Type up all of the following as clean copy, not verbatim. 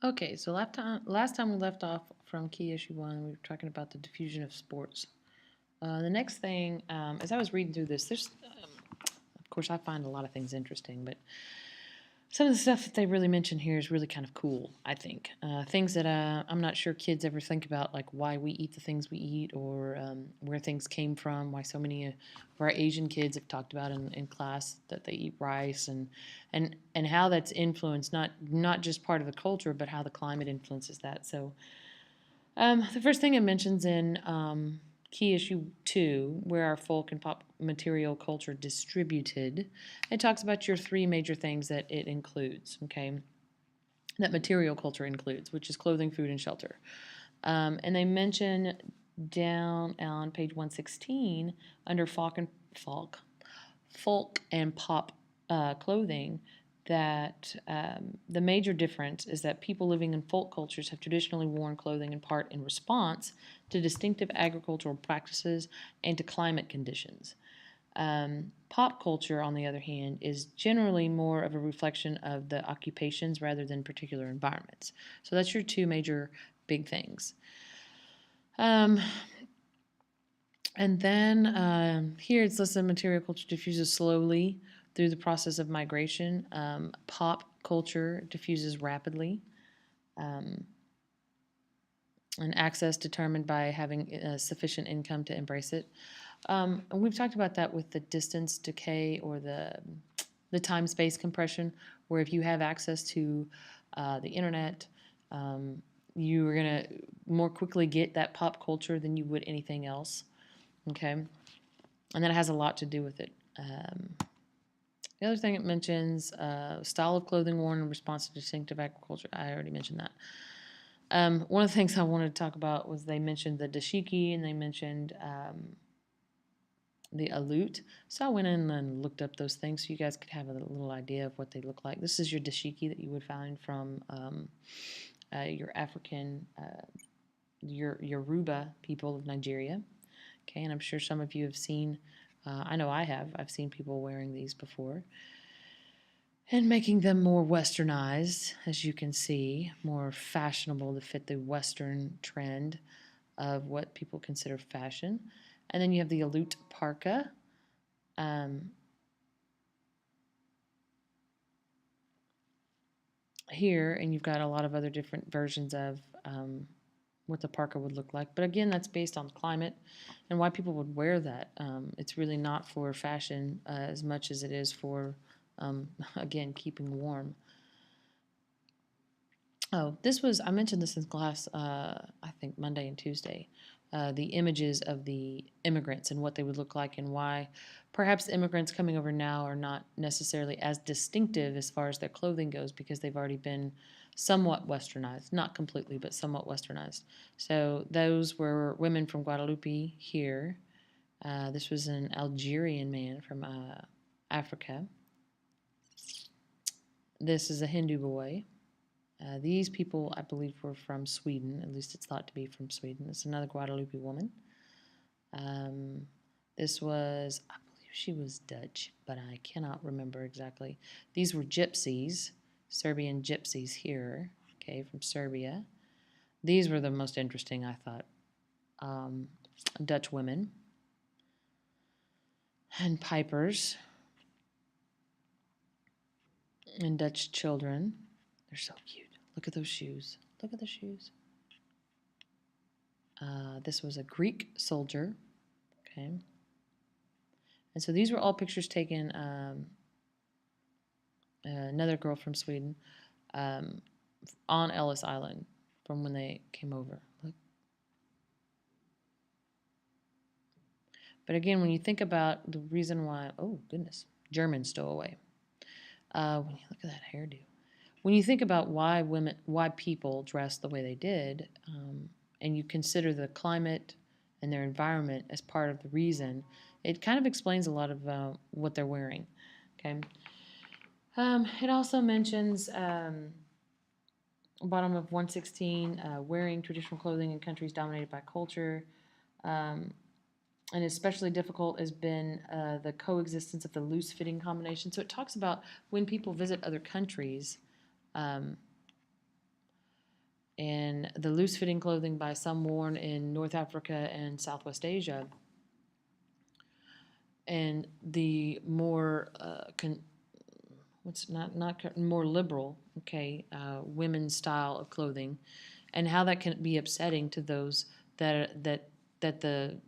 Okay, so last time we left off from key issue one, we were talking about the diffusion of sports. The next thing, as I was reading through this, of course, I find a lot of things interesting, but some of the stuff that they really mention here is really kind of cool, I think. Things that I'm not sure kids ever think about, like why we eat the things we eat or where things came from, why so many of our Asian kids have talked about in class that they eat rice and how that's influenced, not just part of the culture, but how the climate influences that. So the first thing it mentions in key issue two, where our folk and pop material culture distributed, it talks about your three major things that it includes, okay? That material culture includes, which is clothing, food, and shelter. And they mention down on page 116 under folk and pop clothing that the major difference is that people living in folk cultures have traditionally worn clothing in part in response to distinctive agricultural practices and to climate conditions. Pop culture, on the other hand, is generally more of a reflection of the occupations rather than particular environments. So that's your two major big things. Um, and then here it's listed material culture diffuses slowly through the process of migration. Pop culture diffuses rapidly. Um, and access determined by having sufficient income to embrace it. And we've talked about that with the distance decay or the time space compression, where if you have access to the internet, you are going to more quickly get that pop culture than you would anything else. Okay. And that has a lot to do with it. The other thing it mentions style of clothing worn in response to distinctive agriculture. I already mentioned that. One of the things I wanted to talk about was they mentioned the dashiki and they mentioned the alute. So I went in and looked up those things so you guys could have a little idea of what they look like. This is your dashiki that you would find from your African, your Yoruba people of Nigeria. Okay, and I'm sure some of you have seen, I know I have, I've seen people wearing these before. And making them more westernized, as you can see, more fashionable to fit the Western trend of what people consider fashion. And then you have the Alute Parka. Um, Here, and you've got a lot of other different versions of what the parka would look like. But again, that's based on climate and why people would wear that. It's really not for fashion as much as it is for, again, keeping warm. Oh, I mentioned this in class, I think Monday and Tuesday. The images of the immigrants and what they would look like and why perhaps immigrants coming over now are not necessarily as distinctive as far as their clothing goes because they've already been somewhat westernized. Not completely, but somewhat westernized. So those were women from Guadalupe here. This was an Algerian man from Africa. This is a Hindu boy. These people, I believe, were from Sweden. At least it's thought to be from Sweden. It's another Guadalupe woman. Um, this was, I believe she was Dutch, but I cannot remember exactly. These were gypsies, Serbian gypsies here, okay, from Serbia. These were the most interesting, I thought. Um, Dutch women and pipers and Dutch children. They're so cute. Look at those shoes. Look at the shoes. This was a Greek soldier. Okay. And so these were all pictures taken, another girl from Sweden, um, on Ellis Island from when they came over. Look. But again, when you think about the reason why, oh goodness, German stowaway. When you look at that hairdo, when you think about why people dress the way they did, and you consider the climate and their environment as part of the reason, it kind of explains a lot of what they're wearing. Okay. It also mentions bottom of 116 wearing traditional clothing in countries dominated by culture. Um, and especially difficult has been the coexistence of the loose fitting combination. So it talks about when people visit other countries, um, and the loose-fitting clothing by some worn in North Africa and Southwest Asia, and the more more liberal, women's style of clothing, and how that can be upsetting to those that the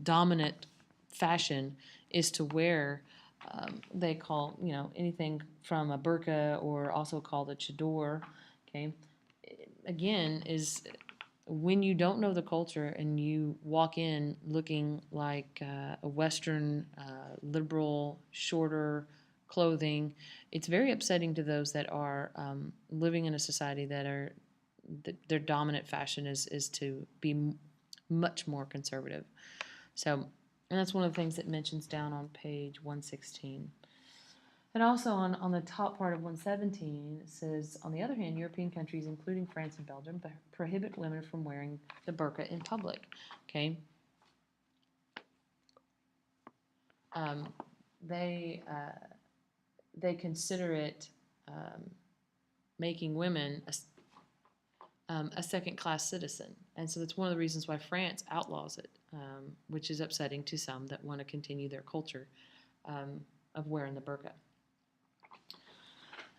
dominant fashion is to wear. They call anything from a burqa, or also called a chador. Okay, again, is when you don't know the culture and you walk in looking like a Western, liberal, shorter clothing, it's very upsetting to those that are living in a society that their dominant fashion is to be much more conservative. So, and that's one of the things it mentions down on page 116. And also on the top part of 117, it says, on the other hand, European countries, including France and Belgium, prohibit women from wearing the burqa in public. Okay. They consider it making women a second-class citizen. And so that's one of the reasons why France outlaws it, which is upsetting to some that want to continue their culture of wearing the burqa.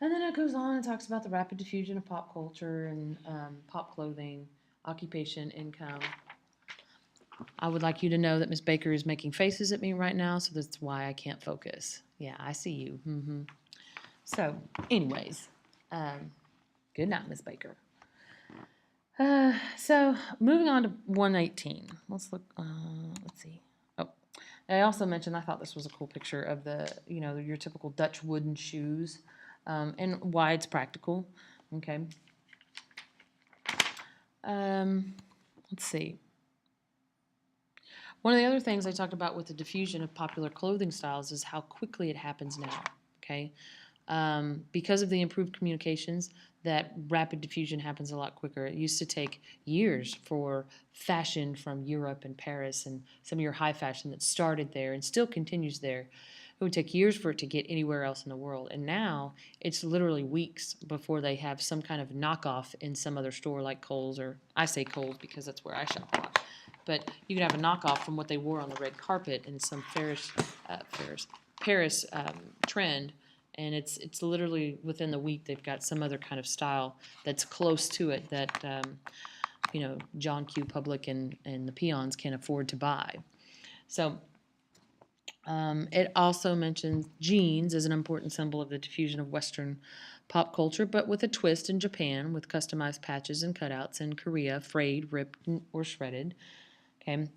And then it goes on and talks about the rapid diffusion of pop culture and pop clothing, occupation, income. I would like you to know that Miss Baker is making faces at me right now, so that's why I can't focus. Yeah, I see you. Mm-hmm. So, anyways, good night, Miss Baker. So, moving on to 118. Let's look. Let's see. Oh, I also mentioned, I thought this was a cool picture of your typical Dutch wooden shoes. And why it's practical. Okay. Let's see. One of the other things I talked about with the diffusion of popular clothing styles is how quickly it happens now. Okay. Because of the improved communications, that rapid diffusion happens a lot quicker. It used to take years for fashion from Europe and Paris and some of your high fashion that started there and still continues there. It would take years for it to get anywhere else in the world. And now it's literally weeks before they have some kind of knockoff in some other store like Kohl's, or I say Kohl's because that's where I shop a lot. But you can have a knockoff from what they wore on the red carpet in some Paris trend. And it's literally within the week they've got some other kind of style that's close to it that John Q. Public and the peons can afford to buy. So it also mentions jeans as an important symbol of the diffusion of Western pop culture, but with a twist in Japan with customized patches and cutouts, in Korea, frayed, ripped, or shredded. Okay.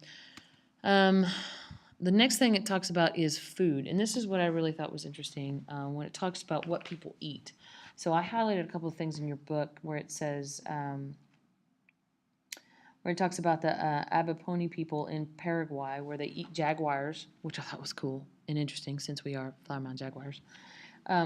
The next thing it talks about is food, and this is what I really thought was interesting when it talks about what people eat. So I highlighted a couple of things in your book where it says, where it talks about the Abaponi people in Paraguay, where they eat jaguars, which I thought was cool and interesting since we are Flower Mound jaguars,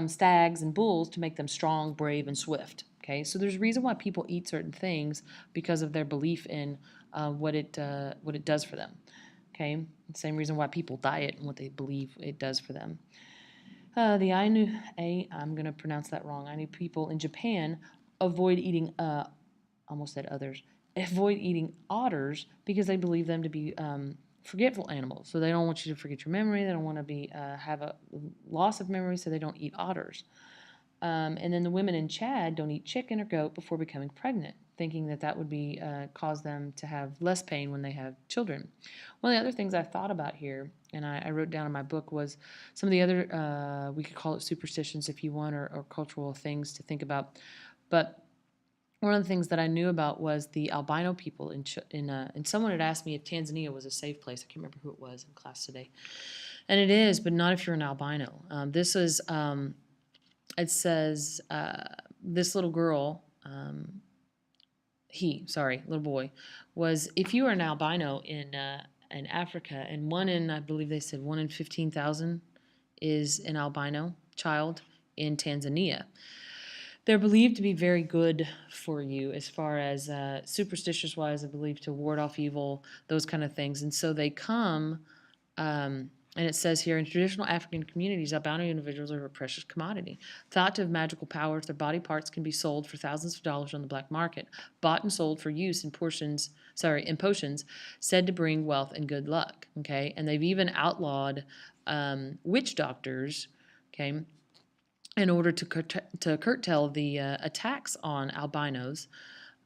stags and bulls to make them strong, brave, and swift. Okay, so there's a reason why people eat certain things because of their belief in what it does for them. Okay, the same reason why people diet and what they believe it does for them. The Ainu, I'm going to pronounce that wrong. Ainu people in Japan avoid eating, almost said others, avoid eating otters because they believe them to be forgetful animals. So they don't want you to forget your memory. They don't want to have a loss of memory, so they don't eat otters. And then the women in Chad don't eat chicken or goat before becoming pregnant, thinking that would be cause them to have less pain when they have children. One of the other things I thought about here, and I wrote down in my book, was some of the other, we could call it superstitions if you want, or cultural things to think about. But one of the things that I knew about was the albino people and someone had asked me if Tanzania was a safe place. I can't remember who it was in class today. And it is, but not if you're an albino. This is, it says, this little girl, little boy, was, if you are an albino in Africa, and I believe they said 1 in 15,000 is an albino child in Tanzania. They're believed to be very good for you as far as superstitious-wise, I believe, to ward off evil, those kind of things. And so they come, and And it says here, in traditional African communities, albino individuals are a precious commodity. Thought to have magical powers, their body parts can be sold for thousands of dollars on the black market, bought and sold for use in potions said to bring wealth and good luck. Okay, and they've even outlawed witch doctors. Okay, in order to curtail the attacks on albinos.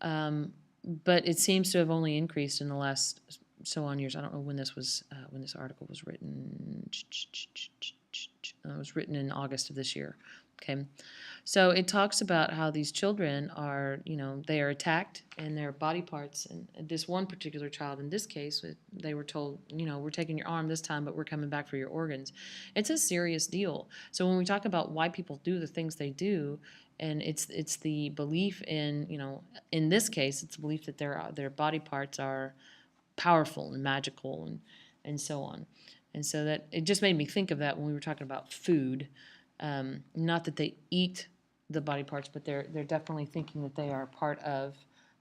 But it seems to have only increased in the last so on years. I don't know when this article was written. It was written in August of this year. Okay, so it talks about how these children are, they are attacked in their body parts. And this one particular child, in this case, they were told, we're taking your arm this time, but we're coming back for your organs. It's a serious deal. So when we talk about why people do the things they do, and it's the belief in, in this case, it's the belief that their body parts are powerful and magical and so on. And so that it just made me think of that when we were talking about food. Not that they eat the body parts, but they're definitely thinking that they are part of.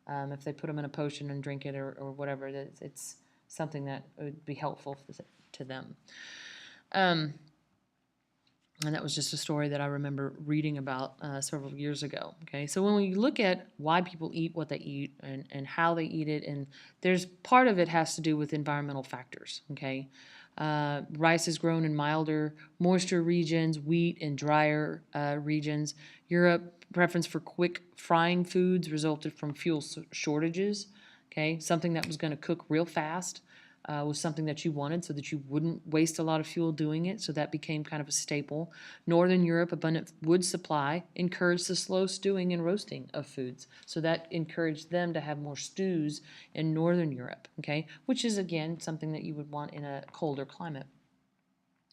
If they put them in a potion and drink it or whatever, that it's something that would be helpful to them. And that was just a story that I remember reading about several years ago. Okay, so when we look at why people eat what they eat and how they eat it, and there's part of it has to do with environmental factors. Okay, rice is grown in milder, moisture regions, wheat in drier regions. Europe preference for quick frying foods resulted from fuel shortages. Okay, something that was going to cook real fast was something that you wanted so that you wouldn't waste a lot of fuel doing it. So that became kind of a staple. Northern Europe, abundant wood supply encouraged the slow stewing and roasting of foods. So that encouraged them to have more stews in Northern Europe, okay, which is, again, something that you would want in a colder climate.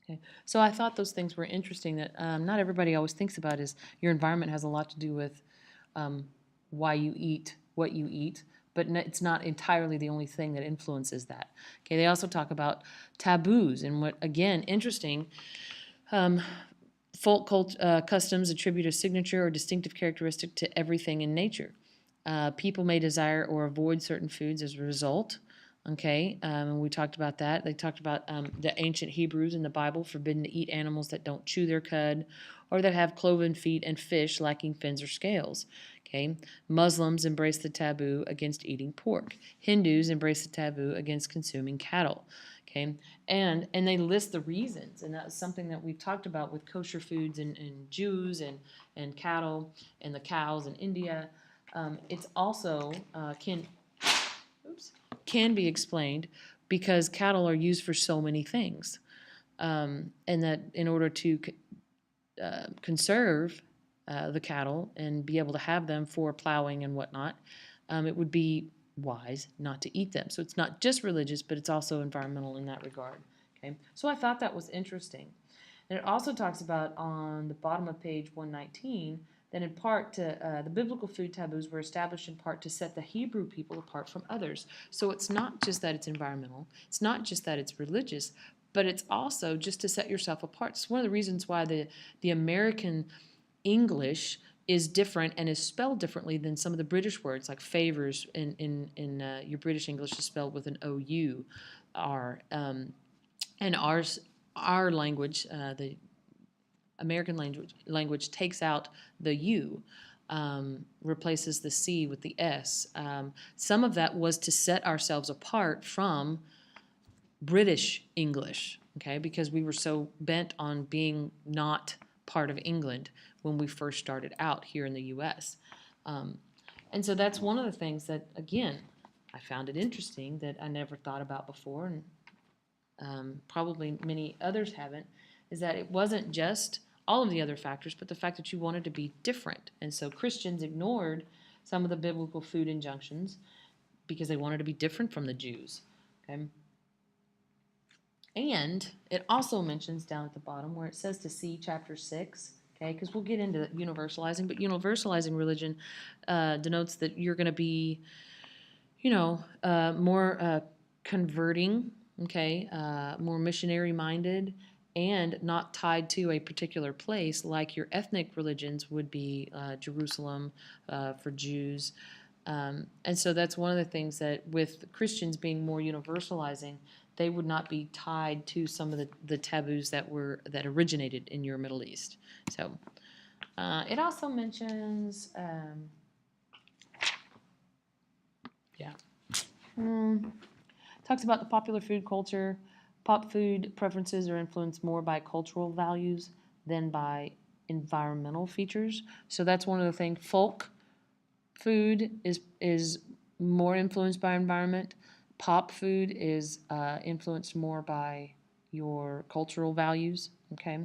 Okay. So I thought those things were interesting that not everybody always thinks about is your environment has a lot to do with why you eat what you eat, but it's not entirely the only thing that influences that. Okay, they also talk about taboos and what, again, interesting. Folk customs attribute a signature or distinctive characteristic to everything in nature. People may desire or avoid certain foods as a result. Okay, and we talked about that. They talked about the ancient Hebrews in the Bible forbidden to eat animals that don't chew their cud or that have cloven feet and fish lacking fins or scales. Okay, Muslims embrace the taboo against eating pork. Hindus embrace the taboo against consuming cattle. Okay, and they list the reasons, and that's something that we've talked about with kosher foods and Jews and cattle and the cows in India. It's also can be explained because cattle are used for so many things, and that in order to conserve the cattle and be able to have them for plowing and whatnot, it would be wise not to eat them. So it's not just religious, but it's also environmental in that regard. Okay, so I thought that was interesting. And it also talks about on the bottom of page 119 that in part the biblical food taboos were established in part to set the Hebrew people apart from others. So it's not just that it's environmental, it's not just that it's religious, but it's also just to set yourself apart. It's one of the reasons why the American English is different and is spelled differently than some of the British words, like favors in your British English is spelled with an O-U-R. And our language, the American language takes out the U, replaces the C with the S. Some of that was to set ourselves apart from British English, okay, because we were so bent on being not part of England when we first started out here in the U.S. And so that's one of the things that, again, I found it interesting that I never thought about before, and probably many others haven't, is that it wasn't just all of the other factors, but the fact that you wanted to be different. And so Christians ignored some of the biblical food injunctions because they wanted to be different from the Jews. Okay. And it also mentions down at the bottom where it says to see chapter 6, okay, because we'll get into universalizing, but universalizing religion denotes that you're going to be, more converting, okay, more missionary minded, and not tied to a particular place like your ethnic religions would be Jerusalem for Jews. And so that's one of the things that with Christians being more universalizing, they would not be tied to some of the taboos that originated in your Middle East. So it also mentions, talks about the popular food culture. Pop food preferences are influenced more by cultural values than by environmental features. So that's one of the things. Folk food is more influenced by environment. Pop food is influenced more by your cultural values. Okay.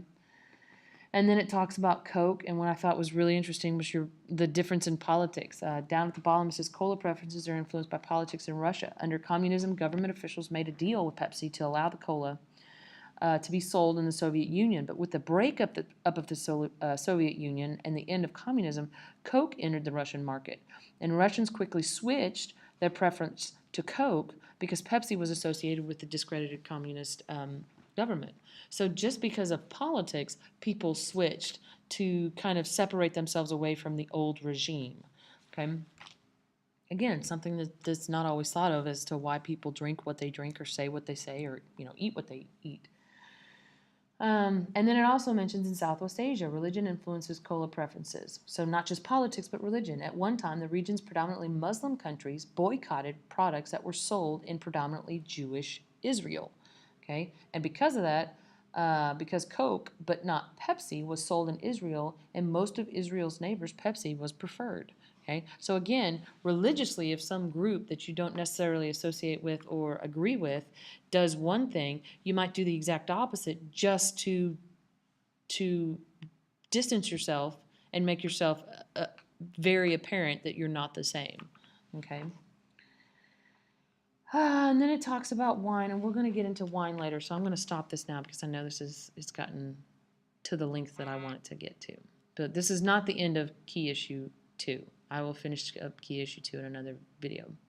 And then it talks about Coke, and what I thought was really interesting was the difference in politics. Down at the bottom, it says cola preferences are influenced by politics in Russia. Under communism, government officials made a deal with Pepsi to allow the cola to be sold in the Soviet Union. But with the breakup of the Soviet Union and the end of communism, Coke entered the Russian market. And Russians quickly switched their preference to Coke because Pepsi was associated with the discredited communist government. So just because of politics, people switched to kind of separate themselves away from the old regime. Okay. Again, something that's not always thought of as to why people drink what they drink or say what they say or eat what they eat. And then it also mentions in Southwest Asia, religion influences cola preferences. So not just politics, but religion. At one time, the region's predominantly Muslim countries boycotted products that were sold in predominantly Jewish Israel. Okay, and because of that, because Coke, but not Pepsi, was sold in Israel, and most of Israel's neighbors, Pepsi was preferred. Okay, so again, religiously, if some group that you don't necessarily associate with or agree with does one thing, you might do the exact opposite just to distance yourself and make yourself very apparent that you're not the same. Okay. And then it talks about wine, and we're going to get into wine later, so I'm going to stop this now because I know it's gotten to the length that I want it to get to. But this is not the end of key issue 2. I will finish up key issue 2 in another video.